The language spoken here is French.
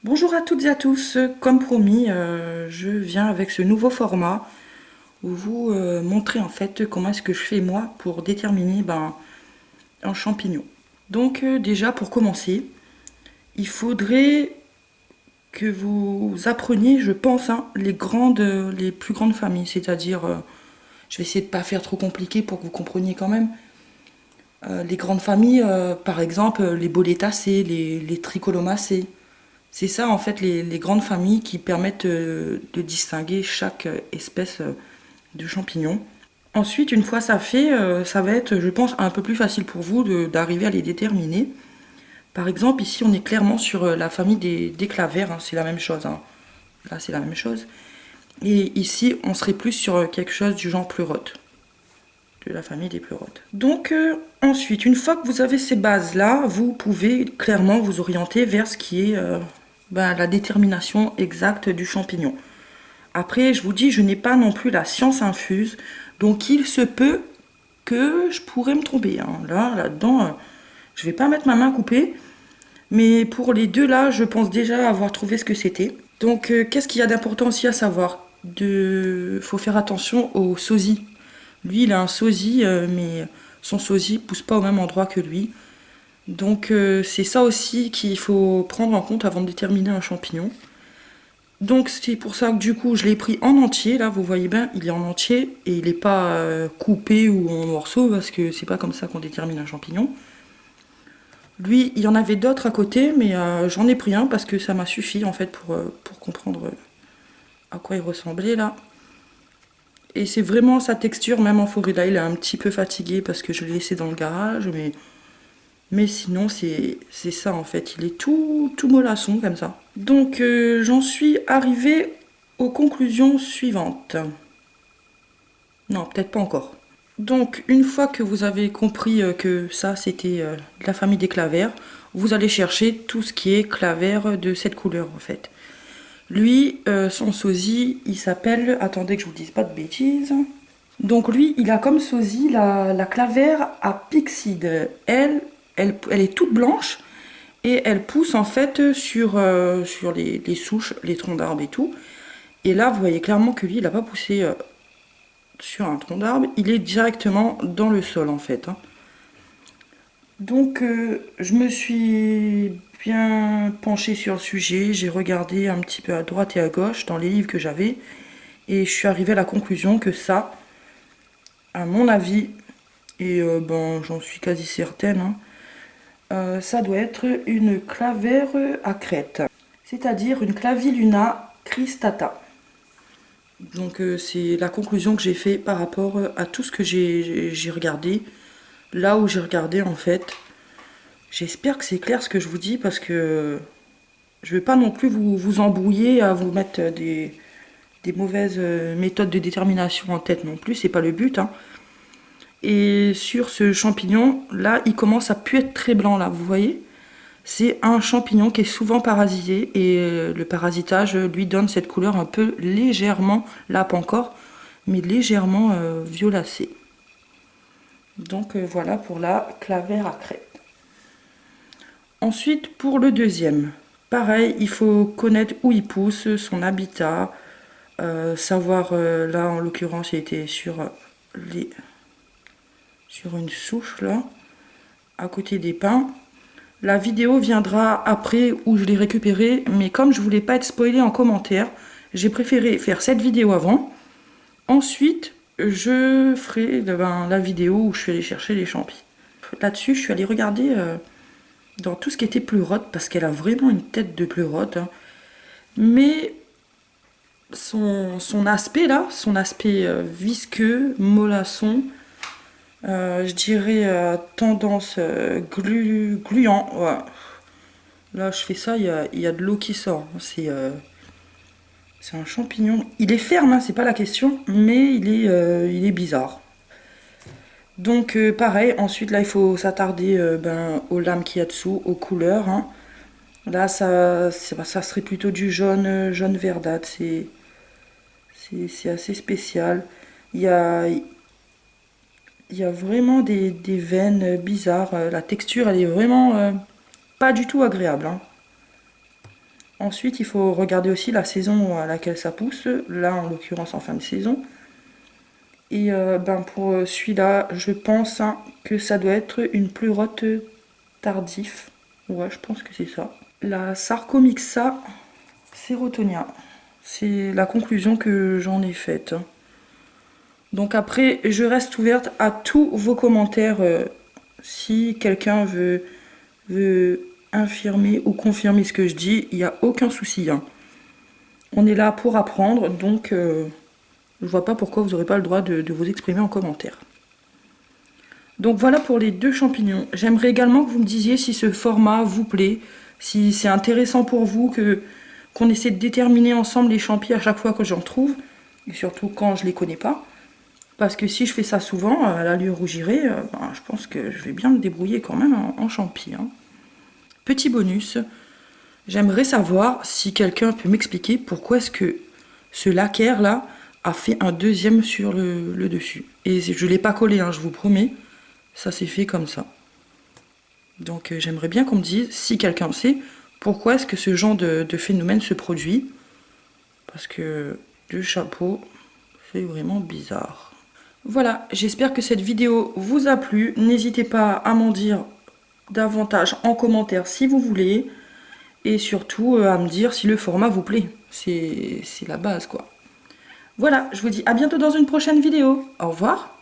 Bonjour à toutes et à tous, comme promis, je viens avec ce nouveau format où vous montrer en fait comment est-ce que je fais moi pour déterminer un champignon. Donc déjà pour commencer, il faudrait que vous appreniez, je pense, hein, les plus grandes familles, c'est-à-dire, je vais essayer de pas faire trop compliqué pour que vous compreniez quand même. Les grandes familles, par exemple, les bolétacées, les tricolomacées. C'est ça, en fait, les grandes familles qui permettent de distinguer chaque espèce de champignon. Ensuite, une fois ça fait, ça va être, je pense, un peu plus facile pour vous d'arriver à les déterminer. Par exemple, ici, on est clairement sur la famille des clavères, hein, c'est la même chose, hein. Là, c'est la même chose. Et ici, on serait plus sur quelque chose du genre pleurote, de la famille des pleurotes. Donc, ensuite, une fois que vous avez ces bases-là, vous pouvez clairement vous orienter vers ce qui est la détermination exacte du champignon. Après, je vous dis, je n'ai pas non plus la science infuse, donc il se peut que je pourrais me tromper, hein. Là-dedans, je vais pas mettre ma main coupée, mais pour les deux là, je pense déjà avoir trouvé ce que c'était. Donc, qu'est-ce qu'il y a d'important aussi à savoir? Faut faire attention au sosie. Lui, il a un sosie, mais son sosie pousse pas au même endroit que lui. Donc, c'est ça aussi qu'il faut prendre en compte avant de déterminer un champignon. Donc c'est pour ça que du coup je l'ai pris en entier, là vous voyez bien il est en entier et il n'est pas coupé ou en morceaux parce que c'est pas comme ça qu'on détermine un champignon. Lui il y en avait d'autres à côté mais j'en ai pris un parce que ça m'a suffi en fait pour comprendre à quoi il ressemblait là. Et c'est vraiment sa texture, même en forêt là il est un petit peu fatigué parce que je l'ai laissé dans le garage mais sinon c'est ça en fait, il est tout mollasson comme ça. Donc j'en suis arrivée aux conclusions suivantes. Non, peut-être pas encore. Donc, une fois que vous avez compris que ça, c'était de la famille des clavères, vous allez chercher tout ce qui est clavère de cette couleur, en fait. Lui, son sosie, il s'appelle... Attendez que je vous dise pas de bêtises. Donc, lui, il a comme sosie la clavère à pyxide. Elle est toute blanche et elle pousse, en fait, sur les souches, les troncs d'arbres et tout. Et là, vous voyez clairement que lui, il n'a pas poussé sur un tronc d'arbre, il est directement dans le sol en fait, hein. Donc je me suis bien penchée sur le sujet, j'ai regardé un petit peu à droite et à gauche dans les livres que j'avais et je suis arrivée à la conclusion que ça, à mon avis, et j'en suis quasi certaine, hein, ça doit être une clavère à crête, c'est-à-dire une Clavilluna cristata. Donc c'est la conclusion que j'ai fait par rapport à tout ce que j'ai regardé. Là où j'ai regardé en fait. J'espère que c'est clair ce que je vous dis parce que je ne vais pas non plus vous embrouiller à vous mettre des mauvaises méthodes de détermination en tête non plus, c'est pas le but, hein. Et sur ce champignon, là, il commence à plus être très blanc là, vous voyez? C'est un champignon qui est souvent parasité et le parasitage lui donne cette couleur un peu légèrement, là pas encore, mais légèrement violacée. Donc voilà pour la clavère à crête. Ensuite, pour le deuxième, pareil, il faut connaître où il pousse, son habitat, savoir, là en l'occurrence, il était sur une souche, là, à côté des pins. La vidéo viendra après où je l'ai récupéré, mais comme je voulais pas être spoilée en commentaire, j'ai préféré faire cette vidéo avant. Ensuite, je ferai la vidéo où je suis allée chercher les champis. Là-dessus, je suis allée regarder dans tout ce qui était pleurote, parce qu'elle a vraiment une tête de pleurote, hein. Mais son aspect là, son aspect visqueux, mollasson, je dirais tendance gluant. Ouais. Là, je fais ça, il y a de l'eau qui sort. C'est un champignon. Il est ferme, hein, c'est pas la question, mais il est bizarre. Donc pareil, ensuite là il faut s'attarder aux lames qu'il y a dessous, aux couleurs, hein. Là ça serait plutôt du jaune verdâtre, c'est assez spécial. Il y a, il y a vraiment des veines bizarres, la texture elle est vraiment pas du tout agréable, hein. Ensuite, il faut regarder aussi la saison à laquelle ça pousse. Là, en l'occurrence, en fin de saison. Et pour celui-là, je pense que ça doit être une pleurote tardif. Ouais, je pense que c'est ça. La Sarcomixa serotonia. C'est la conclusion que j'en ai faite. Donc après, je reste ouverte à tous vos commentaires. Si quelqu'un veut infirmer ou confirmer ce que je dis, il n'y a aucun souci. On est là pour apprendre, donc je vois pas pourquoi vous n'aurez pas le droit de vous exprimer en commentaire. Donc voilà pour les 2 champignons. J'aimerais également que vous me disiez si ce format vous plaît, si c'est intéressant pour vous qu'on essaie de déterminer ensemble les champis à chaque fois que j'en trouve, et surtout quand je les connais pas. Parce que si je fais ça souvent, à l'allure où j'irai, je pense que je vais bien me débrouiller quand même en champi. Petit bonus, j'aimerais savoir si quelqu'un peut m'expliquer pourquoi est-ce que ce lacquer là a fait un deuxième sur le dessus. Et je ne l'ai pas collé, je vous promets, ça s'est fait comme ça. Donc j'aimerais bien qu'on me dise, si quelqu'un sait, pourquoi est-ce que ce genre de phénomène se produit. Parce que le chapeau, c'est vraiment bizarre. Voilà, j'espère que cette vidéo vous a plu. N'hésitez pas à m'en dire davantage en commentaire si vous voulez. Et surtout à me dire si le format vous plaît. C'est la base quoi. Voilà, je vous dis à bientôt dans une prochaine vidéo. Au revoir.